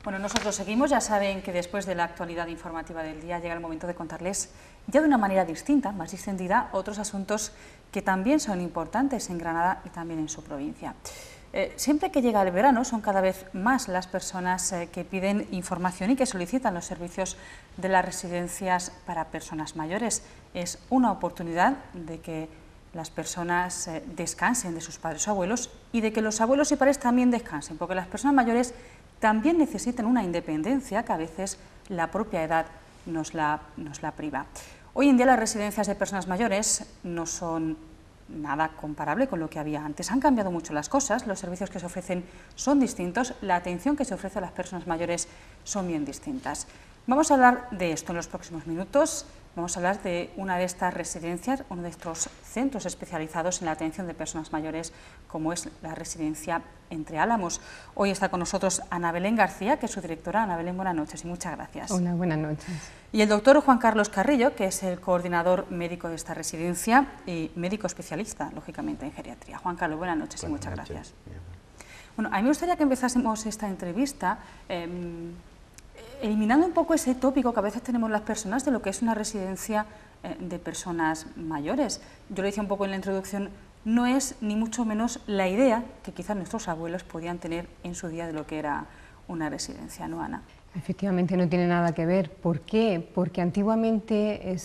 Bueno, nosotros seguimos, ya saben que después de la actualidad informativa del día llega el momento de contarles ya de una manera distinta, más distendida, otros asuntos que también son importantes en Granada y también en su provincia. Siempre que llega el verano son cada vez más las personas que piden información y que solicitan los servicios de las residencias para personas mayores. Es una oportunidad de que las personas descansen de sus padres o abuelos y de que los abuelos y padres también descansen, porque las personas mayores también necesitan una independencia que a veces la propia edad nos la priva. Hoy en día las residencias de personas mayores no son nada comparable con lo que había antes. Han cambiado mucho las cosas, los servicios que se ofrecen son distintos, la atención que se ofrece a las personas mayores son bien distintas. Vamos a hablar de esto en los próximos minutos. Vamos a hablar de una de estas residencias, uno de estos centros especializados en la atención de personas mayores, como es la residencia Entre Álamos. Hoy está con nosotros Ana Belén García, que es su directora. Ana Belén, buenas noches y muchas gracias. Hola, buenas noches. Y el doctor Juan Carlos Carrillo, que es el coordinador médico de esta residencia y médico especialista, lógicamente, en geriatría. Juan Carlos, buenas noches y muchas gracias. Bueno, a mí me gustaría que empezásemos esta entrevista eliminando un poco ese tópico que a veces tenemos las personas de lo que es una residencia de personas mayores. Yo lo decía un poco en la introducción, no es ni mucho menos la idea que quizás nuestros abuelos podían tener en su día de lo que era una residencia, ¿no, Ana? Efectivamente no tiene nada que ver. ¿Por qué? Porque antiguamente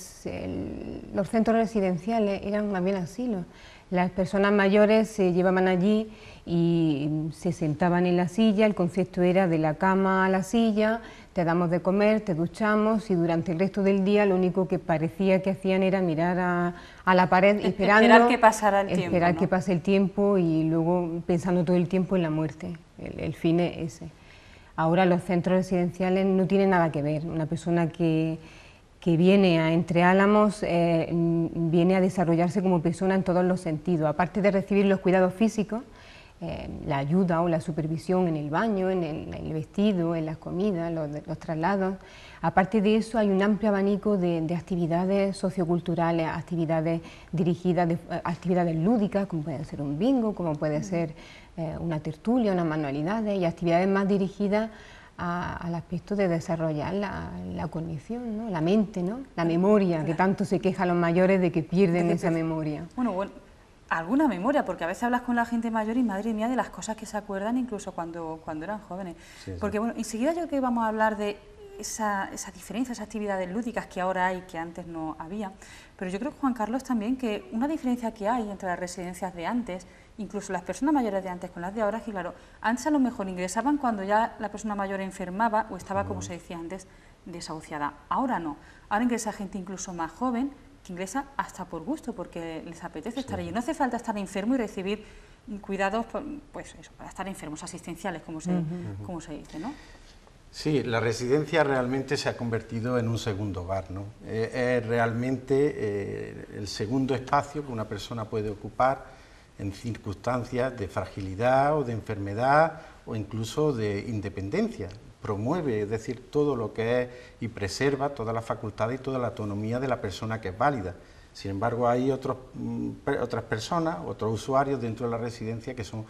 los centros residenciales eran más bien asilos. Las personas mayores se llevaban allí y se sentaban en la silla, el concepto era de la cama a la silla, te damos de comer, te duchamos y durante el resto del día lo único que parecía que hacían era mirar a la pared esperar que pasara el tiempo, esperar ¿no? que pase el tiempo y luego pensando todo el tiempo en la muerte, el fin es ese. Ahora los centros residenciales no tienen nada que ver, una persona que viene a Entre Álamos viene a desarrollarse como persona en todos los sentidos, aparte de recibir los cuidados físicos, la ayuda o la supervisión en el baño, en el vestido, en las comidas, los traslados. Aparte de eso hay un amplio abanico de actividades socioculturales, actividades dirigidas, actividades lúdicas, como puede ser un bingo, como puede ser una tertulia, unas manualidades y actividades más dirigidas al aspecto de desarrollar la cognición, ¿no? La mente, ¿no? La memoria, que tanto se quejan los mayores de que pierden esa memoria. Bueno, alguna memoria, porque a veces hablas con la gente mayor y madre mía de las cosas que se acuerdan incluso cuando eran jóvenes. Sí, sí. Porque bueno, enseguida yo creo que vamos a hablar de esa diferencia, esas actividades lúdicas que ahora hay, que antes no había, pero yo creo, Juan Carlos, también que una diferencia que hay entre las residencias de antes, incluso las personas mayores de antes con las de ahora, es que claro, antes a lo mejor ingresaban cuando ya la persona mayor enfermaba o estaba, como se decía antes, desahuciada. Ahora no, ahora ingresa gente incluso más joven, que ingresa hasta por gusto, porque les apetece estar allí. No hace falta estar enfermo y recibir cuidados, pues eso, para estar enfermos, asistenciales, como se dice, ¿no? Sí, la residencia realmente se ha convertido en un segundo hogar, ¿no? Es realmente el segundo espacio que una persona puede ocupar en circunstancias de fragilidad o de enfermedad o incluso de independencia. Promueve, es decir, todo lo que es y preserva todas las facultades y toda la autonomía de la persona que es válida. Sin embargo, hay otras personas, otros usuarios dentro de la residencia que son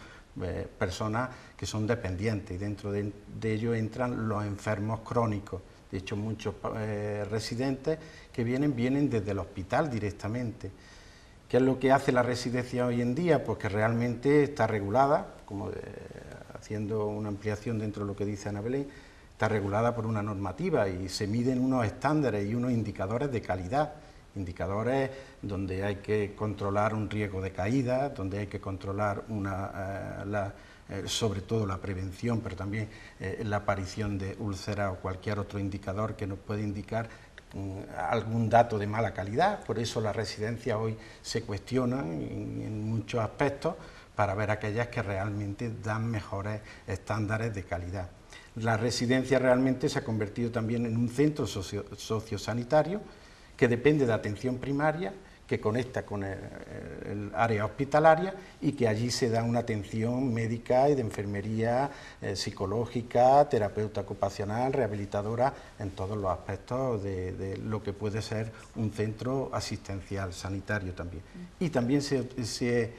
personas que son dependientes y dentro de ellos entran los enfermos crónicos. De hecho, muchos residentes que vienen desde el hospital directamente. ¿Qué es lo que hace la residencia hoy en día? Pues que realmente está regulada, como haciendo una ampliación dentro de lo que dice Ana Belén, está regulada por una normativa y se miden unos estándares y unos indicadores de calidad, indicadores donde hay que controlar un riesgo de caída, donde hay que controlar sobre todo la prevención, pero también la aparición de úlceras o cualquier otro indicador que nos puede indicar algún dato de mala calidad. Por eso las residencias hoy se cuestionan en muchos aspectos para ver aquellas que realmente dan mejores estándares de calidad. La residencia realmente se ha convertido también en un centro sociosanitario que depende de atención primaria, que conecta con el área hospitalaria y que allí se da una atención médica y de enfermería, psicológica, terapeuta ocupacional, rehabilitadora, en todos los aspectos de lo que puede ser un centro asistencial sanitario también. Y también se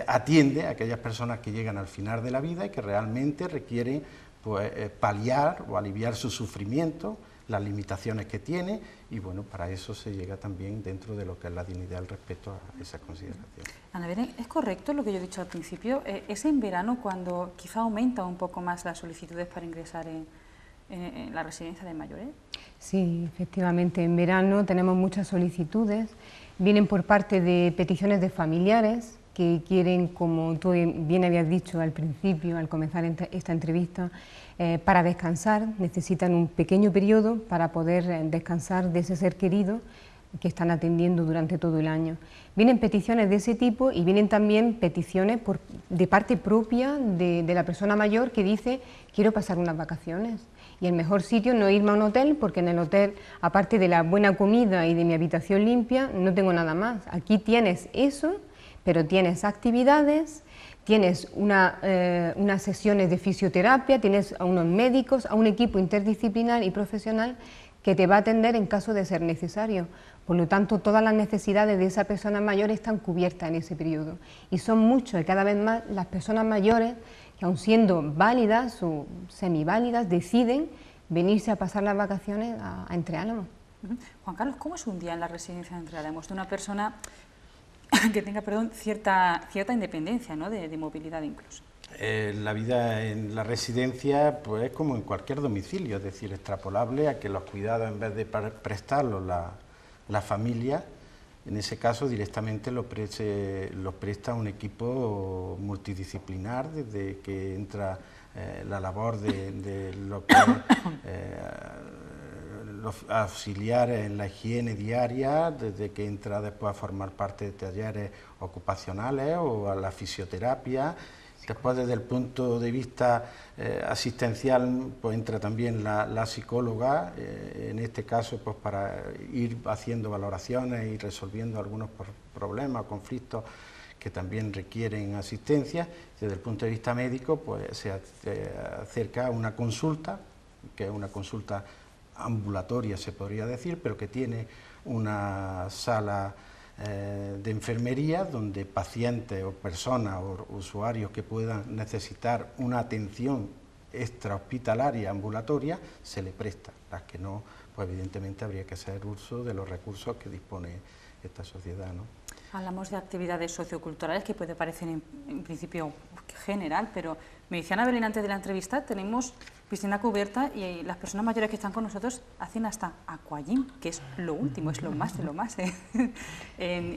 atiende a aquellas personas que llegan al final de la vida y que realmente requieren pues, paliar o aliviar su sufrimiento, las limitaciones que tiene, y bueno, para eso se llega también dentro de lo que es la dignidad, el respeto a esas consideraciones. Ana Belén, ¿es correcto lo que yo he dicho al principio? ¿Es en verano cuando quizá aumenta un poco más las solicitudes para ingresar en la residencia de mayores? Sí, efectivamente, en verano tenemos muchas solicitudes, vienen por parte de peticiones de familiares que quieren, como tú bien habías dicho al principio, al comenzar esta entrevista, para descansar, necesitan un pequeño periodo para poder descansar de ese ser querido que están atendiendo durante todo el año. Vienen peticiones de ese tipo y vienen también peticiones de parte propia de la persona mayor que dice: quiero pasar unas vacaciones. Y el mejor sitio no irme a un hotel, porque en el hotel, aparte de la buena comida y de mi habitación limpia, no tengo nada más. Aquí tienes eso, pero tienes actividades, tienes unas sesiones de fisioterapia, tienes a unos médicos, a un equipo interdisciplinar y profesional que te va a atender en caso de ser necesario. Por lo tanto, todas las necesidades de esa persona mayor están cubiertas en ese periodo. Y son muchos y cada vez más las personas mayores que, aun siendo válidas o semiválidas, deciden venirse a pasar las vacaciones a Entre Álamos. Juan Carlos, ¿cómo es un día en la residencia de Entre Álamos de una persona que tenga, cierta independencia, ¿no?, de movilidad incluso? La vida en la residencia, pues, es como en cualquier domicilio, es decir, extrapolable a que los cuidados, en vez de prestarlos la familia, en ese caso directamente los presta un equipo multidisciplinar, desde que entra la labor de lo que los auxiliares en la higiene diaria, desde que entra después a formar parte de talleres ocupacionales o a la fisioterapia. Después, desde el punto de vista asistencial, pues entra también la psicóloga, en este caso pues para ir haciendo valoraciones y resolviendo algunos problemas o conflictos que también requieren asistencia. Desde el punto de vista médico, pues se acerca a una consulta, que es una consulta ambulatoria, se podría decir, pero que tiene una sala de enfermería donde pacientes o personas o usuarios que puedan necesitar una atención extrahospitalaria ambulatoria se le presta. Las que no, pues evidentemente habría que hacer uso de los recursos que dispone esta sociedad, ¿no? Hablamos de actividades socioculturales que puede parecer en principio general, pero me decía Ana Belén antes de la entrevista, tenemos piscina cubierta y las personas mayores que están con nosotros hacen hasta aquagym, que es lo último, es lo más de lo más.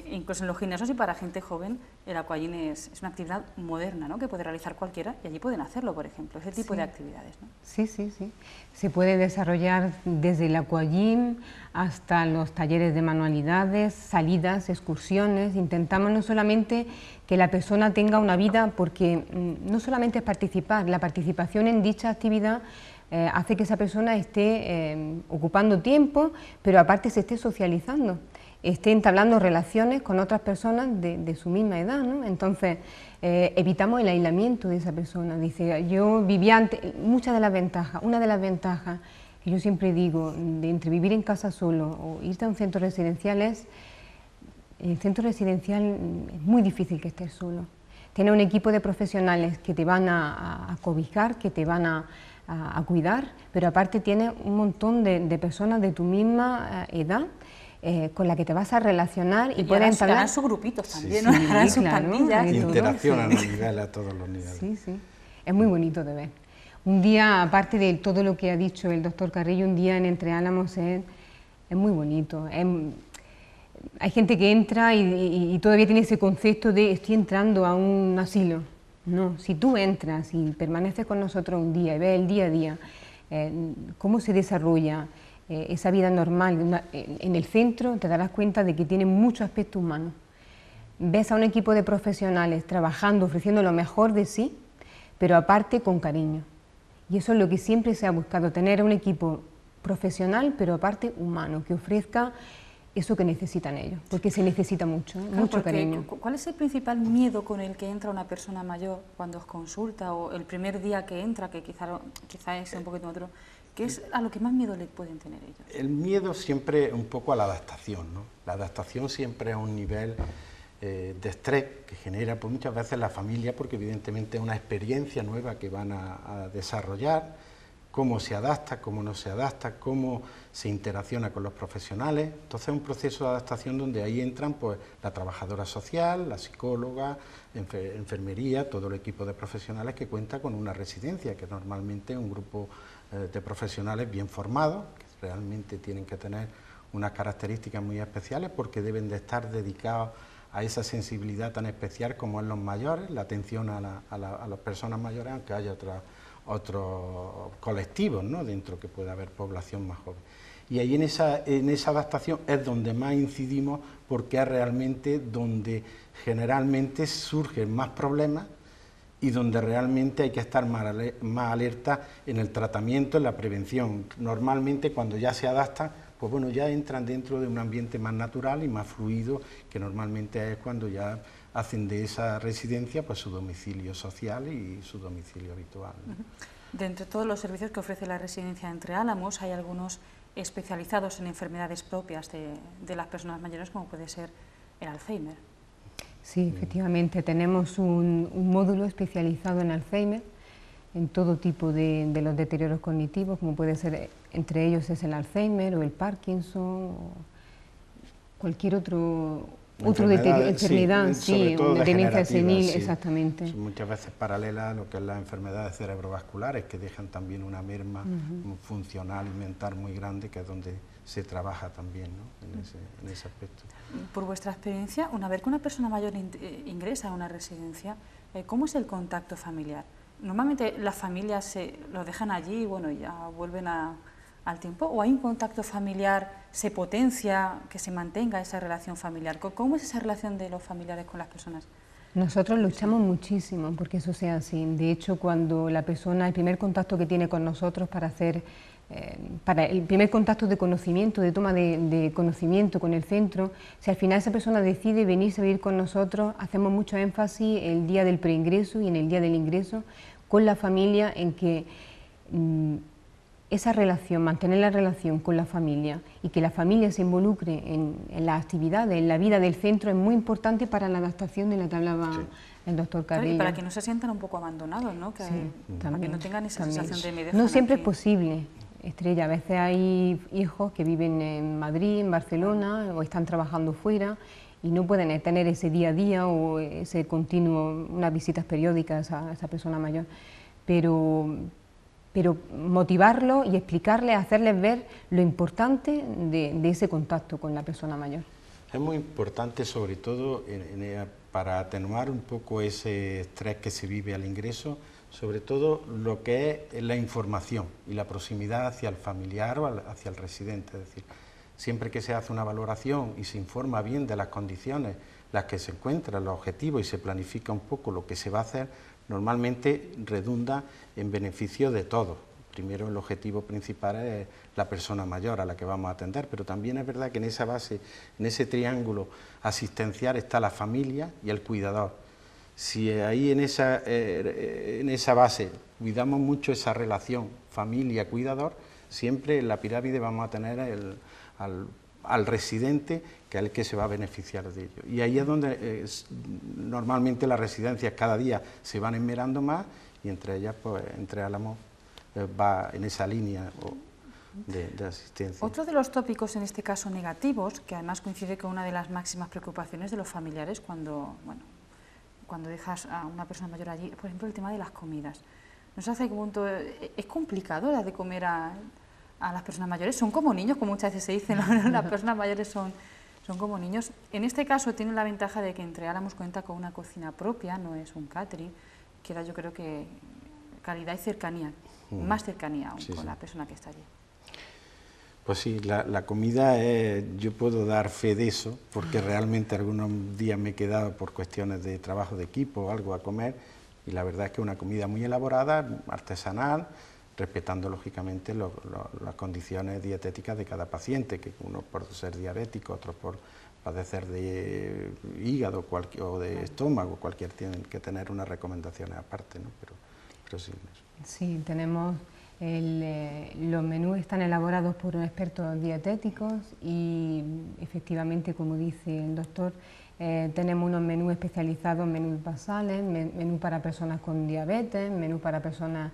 Incluso en los gimnasios y para gente joven el aquagym es una actividad moderna, ¿no?, que puede realizar cualquiera y allí pueden hacerlo, por ejemplo, ese tipo de actividades, ¿no? Sí, sí, sí. Se puede desarrollar desde el aquagym hasta los talleres de manualidades, salidas, excursiones. Intentamos no solamente que la persona tenga una vida, porque no solamente es participar, la participación en dicha actividad hace que esa persona esté ocupando tiempo, pero aparte se esté socializando, esté entablando relaciones con otras personas de su misma edad, ¿no? Entonces evitamos el aislamiento de esa persona. Dice, yo vivía muchas de las ventajas, una de las ventajas que yo siempre digo, de entre vivir en casa solo o irte a un centro residencial es, el centro residencial es muy difícil que estés solo. Tienes un equipo de profesionales que te van a cobijar, que te van a cuidar, pero aparte tienes un montón de personas de tu misma edad con la que te vas a relacionar y puedes entablar... harán sus grupitos también, ¿no? Harán sus pandillas. Interaccionan a todos los niveles. Sí, sí. Es muy bonito de ver. Un día, aparte de todo lo que ha dicho el doctor Carrillo, un día en Entre Álamos es muy bonito. Hay gente que entra y todavía tiene ese concepto de estoy entrando a un asilo. No, si tú entras y permaneces con nosotros un día y ves el día a día, cómo se desarrolla esa vida normal en el centro, te darás cuenta de que tiene mucho aspecto humano. Ves a un equipo de profesionales trabajando, ofreciendo lo mejor de sí, pero aparte con cariño. Y eso es lo que siempre se ha buscado, tener un equipo profesional, pero aparte humano, que ofrezca eso que necesitan ellos, porque se necesita mucho, mucho cariño. ¿Cuál es el principal miedo con el que entra una persona mayor cuando os consulta, o el primer día que entra, que quizá es un poquito otro, qué es a lo que más miedo le pueden tener ellos? El miedo siempre un poco a la adaptación, ¿no? La adaptación siempre es un nivel de estrés que genera pues, muchas veces la familia, porque evidentemente es una experiencia nueva que van a desarrollar, cómo se adapta, cómo no se adapta, cómo se interacciona con los profesionales. Entonces es un proceso de adaptación donde ahí entran pues, la trabajadora social, la psicóloga, enfermería, todo el equipo de profesionales que cuenta con una residencia, que normalmente es un grupo de profesionales bien formados, que realmente tienen que tener unas características muy especiales porque deben de estar dedicados a esa sensibilidad tan especial como en los mayores, la atención a las personas mayores, aunque haya otros colectivos, ¿no?, dentro que pueda haber población más joven. Y ahí en esa adaptación es donde más incidimos, porque es realmente donde generalmente surgen más problemas y donde realmente hay que estar más alerta en el tratamiento, en la prevención. Normalmente cuando ya se adaptan, pues bueno, ya entran dentro de un ambiente más natural y más fluido, que normalmente es cuando ya hacen de esa residencia pues su domicilio social y su domicilio habitual, ¿no? De entre todos los servicios que ofrece la residencia Entre Álamos, hay algunos especializados en enfermedades propias de las personas mayores, como puede ser el Alzheimer. Sí, efectivamente, tenemos un módulo especializado en Alzheimer, en todo tipo de los deterioros cognitivos, como puede ser, entre ellos es el Alzheimer o el Parkinson, o cualquier enfermedad, sí, una demencia senil, sí, exactamente. Son muchas veces paralelas a lo que es las enfermedades cerebrovasculares, que dejan también una merma funcional y mental muy grande, que es donde se trabaja también, ¿no?, en ese aspecto. Por vuestra experiencia, una vez que una persona mayor ingresa a una residencia, ¿cómo es el contacto familiar? Normalmente las familias lo dejan allí y bueno, ya vuelven al tiempo, ¿o hay un contacto familiar, se potencia, que se mantenga esa relación familiar? ¿Cómo es esa relación de los familiares con las personas? Nosotros luchamos muchísimo porque eso sea así. De hecho, cuando la persona, el primer contacto que tiene con nosotros para el primer contacto de conocimiento, de toma de conocimiento con el centro, si al final esa persona decide venirse a vivir con nosotros, hacemos mucho énfasis el día del preingreso y en el día del ingreso con la familia, en que esa relación, mantener la relación con la familia y que la familia se involucre en las actividades, en la vida del centro, es muy importante para la adaptación de la que hablaba el doctor Carrillo. Claro, y para que no se sientan un poco abandonados, ¿no? Sí, para que no tengan esa sensación de me dejan No siempre aquí. Es posible, Estrella, a veces hay hijos que viven en Madrid, en Barcelona, o están trabajando fuera y no pueden tener ese día a día o ese continuo, unas visitas periódicas a esa persona mayor, pero motivarlo y explicarles, hacerles ver lo importante de ese contacto con la persona mayor. Es muy importante, sobre todo para atenuar un poco ese estrés que se vive al ingreso, sobre todo lo que es la información y la proximidad hacia el familiar o hacia el residente. Es decir, siempre que se hace una valoración y se informa bien de las condiciones, las que se encuentran, los objetivos y se planifica un poco lo que se va a hacer, normalmente redunda en beneficio de todos. Primero, el objetivo principal es la persona mayor a la que vamos a atender, pero también es verdad que en esa base, en ese triángulo asistencial está la familia y el cuidador. Si ahí en esa base cuidamos mucho esa relación familia-cuidador, siempre en la pirámide vamos a tener al residente, que es el que se va a beneficiar de ello. Y ahí es donde normalmente las residencias cada día se van esmerando más, y entre ellas, pues, Entre Álamos va en esa línea de asistencia. Otro de los tópicos, en este caso negativos, que además coincide con una de las máximas preocupaciones de los familiares cuando dejas a una persona mayor allí, por ejemplo, el tema de las comidas. ¿No se hace punto? ¿Es complicado la de comer a las personas mayores? Son como niños, como muchas veces se dice, ¿no? Las personas mayores son como niños. En este caso tiene la ventaja de que Entre Álamos cuenta con una cocina propia, no es un catering, que da, yo creo, que calidad y cercanía, más cercanía aún con la persona que está allí. Pues sí, la comida, yo puedo dar fe de eso, porque realmente algunos días me he quedado por cuestiones de trabajo de equipo o algo a comer, y la verdad es que es una comida muy elaborada, artesanal, respetando lógicamente las condiciones dietéticas de cada paciente, que uno por ser diabético, otro por padecer de hígado o de estómago, cualquier tienen que tener unas recomendaciones aparte, ¿no? Pero sí. Sí, tenemos los menús están elaborados por expertos dietéticos y efectivamente, como dice el doctor, tenemos unos menús especializados, menús basales, menú para personas con diabetes, menú para personas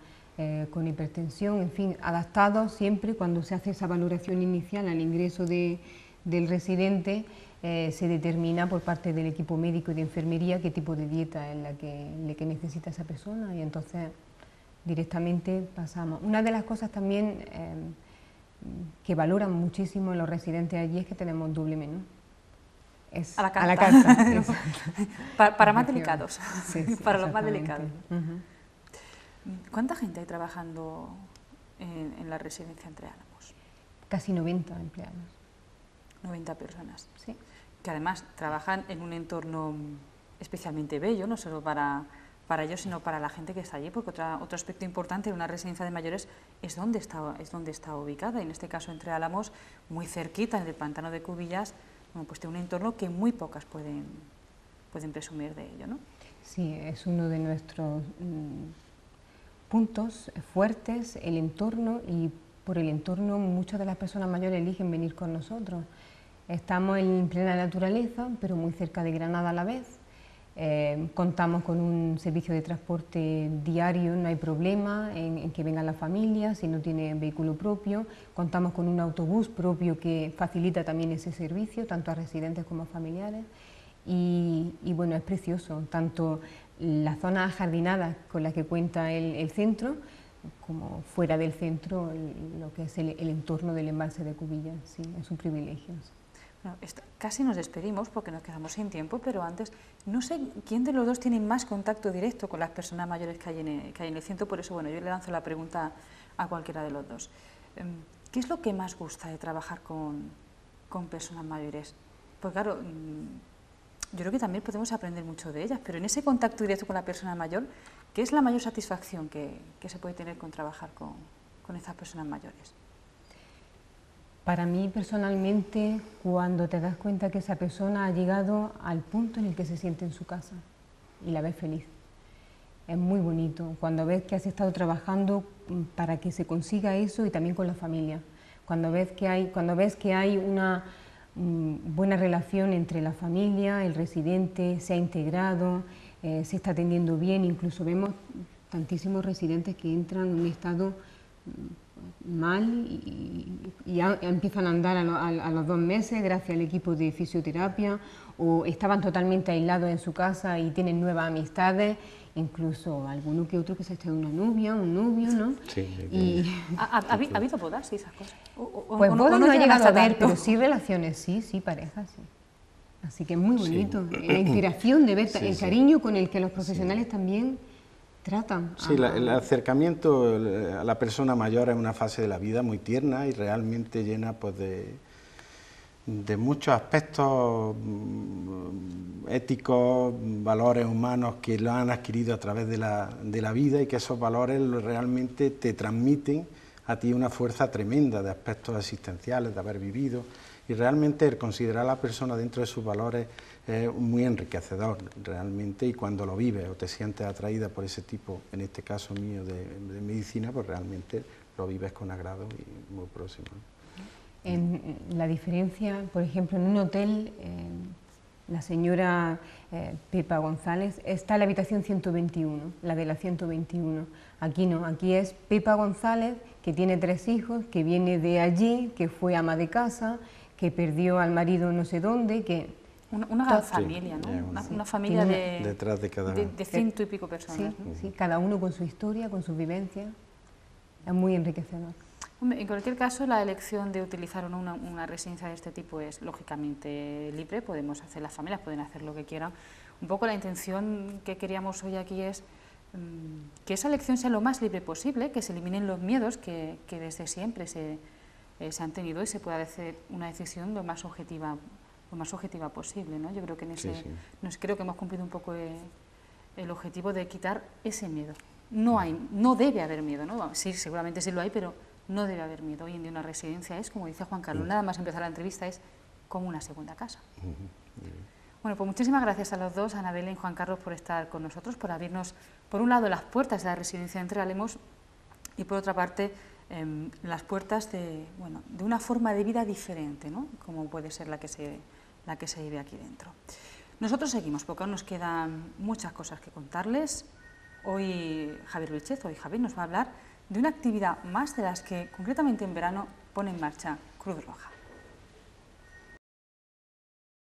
con hipertensión, en fin, adaptados siempre cuando se hace esa valoración inicial al ingreso del residente. Se determina por parte del equipo médico y de enfermería qué tipo de dieta es la que necesita esa persona, y entonces directamente pasamos. Una de las cosas también que valoran muchísimo los residentes allí es que tenemos doble menú. A la carta. A la carta. Para más delicados, sí, para los más delicados. Uh-huh. ¿Cuánta gente hay trabajando en la residencia Entre Álamos? Casi 90 empleados. 90 personas. Sí. Que además trabajan en un entorno especialmente bello, no solo para ellos, sino para la gente que está allí, porque otro aspecto importante de una residencia de mayores es dónde está ubicada, y en este caso Entre Álamos, muy cerquita, en el pantano de Cubillas, bueno, pues tiene un entorno que muy pocas pueden presumir de ello, ¿no? Sí, es uno de nuestros puntos fuertes, el entorno, y por el entorno muchas de las personas mayores eligen venir con nosotros. Estamos en plena naturaleza, pero muy cerca de Granada a la vez. Contamos con un servicio de transporte diario, no hay problema en que vengan las familias si no tienen vehículo propio. Contamos con un autobús propio que facilita también ese servicio, tanto a residentes como a familiares. Y bueno, es precioso, tanto las zonas ajardinadas con las que cuenta el centro, como fuera del centro, lo que es el entorno del embalse de Cubillas. Sí, es un privilegio. Bueno, casi nos despedimos porque nos quedamos sin tiempo, pero antes, no sé quién de los dos tiene más contacto directo con las personas mayores que hay en el centro, por eso, bueno, yo le lanzo la pregunta a cualquiera de los dos. ¿Qué es lo que más gusta de trabajar con personas mayores? Pues claro, yo creo que también podemos aprender mucho de ellas, pero en ese contacto directo con la persona mayor, ¿qué es la mayor satisfacción que se puede tener con trabajar con estas personas mayores? Para mí personalmente, cuando te das cuenta que esa persona ha llegado al punto en el que se siente en su casa y la ves feliz. Es muy bonito cuando ves que has estado trabajando para que se consiga eso, y también con la familia. Cuando ves que hay una buena relación entre la familia, el residente, se ha integrado, se está atendiendo bien. Incluso vemos tantísimos residentes que entran en un estado mal y ya empiezan a andar a los 2 meses gracias al equipo de fisioterapia, o estaban totalmente aislados en su casa y tienen nuevas amistades, incluso alguno que otro que se ha echado una novia, un novio, ¿no? Sí. ¿Ha habido bodas y esas cosas? Pues bodas no he llegado a ver, pero sí relaciones, sí, parejas, sí. Así que es muy bonito, la interacción de ver el cariño con el que los profesionales también tratan. Sí, el acercamiento a la persona mayor es una fase de la vida muy tierna y realmente llena pues, de muchos aspectos éticos, valores humanos que lo han adquirido a través de la vida, y que esos valores realmente te transmiten a ti una fuerza tremenda de aspectos existenciales, de haber vivido, y realmente el considerar a la persona dentro de sus valores es muy enriquecedor realmente, y cuando lo vives o te sientes atraída por ese tipo, en este caso mío, de medicina, pues realmente lo vives con agrado y muy próximo. En la diferencia, por ejemplo, en un hotel, la señora Pepa González está en la habitación 121, la de la 121. Aquí no, aquí es Pepa González, que tiene 3 hijos, que viene de allí, que fue ama de casa, que perdió al marido no sé dónde, que... Una gran familia, ¿no? Una familia detrás de cada de 100 y pico personas. Sí, sí, cada uno con su historia, con sus vivencias. Es muy enriquecedor. Hombre, en cualquier caso, la elección de utilizar o no una residencia de este tipo es lógicamente libre. Podemos hacer, las familias pueden hacer lo que quieran. Un poco la intención que queríamos hoy aquí es que esa elección sea lo más libre posible, que se eliminen los miedos que desde siempre se han tenido, y se pueda hacer una decisión lo más objetiva posible, ¿no? Yo creo que creo que hemos cumplido un poco el objetivo de quitar ese miedo. No debe haber miedo, ¿no? Sí, seguramente sí lo hay, pero no debe haber miedo. Hoy en día una residencia es, como dice Juan Carlos, nada más empezar la entrevista, es como una segunda casa. Bueno, pues muchísimas gracias a los dos, a Ana Belén y Juan Carlos, por estar con nosotros, por abrirnos, por un lado, las puertas de la residencia Entre Álamos, y por otra parte, las puertas de una forma de vida diferente, ¿no? Como puede ser la que se vive aquí dentro. Nosotros seguimos porque aún nos quedan muchas cosas que contarles. Hoy Javier Vilchez, Javier nos va a hablar de una actividad más de las que concretamente en verano pone en marcha Cruz Roja.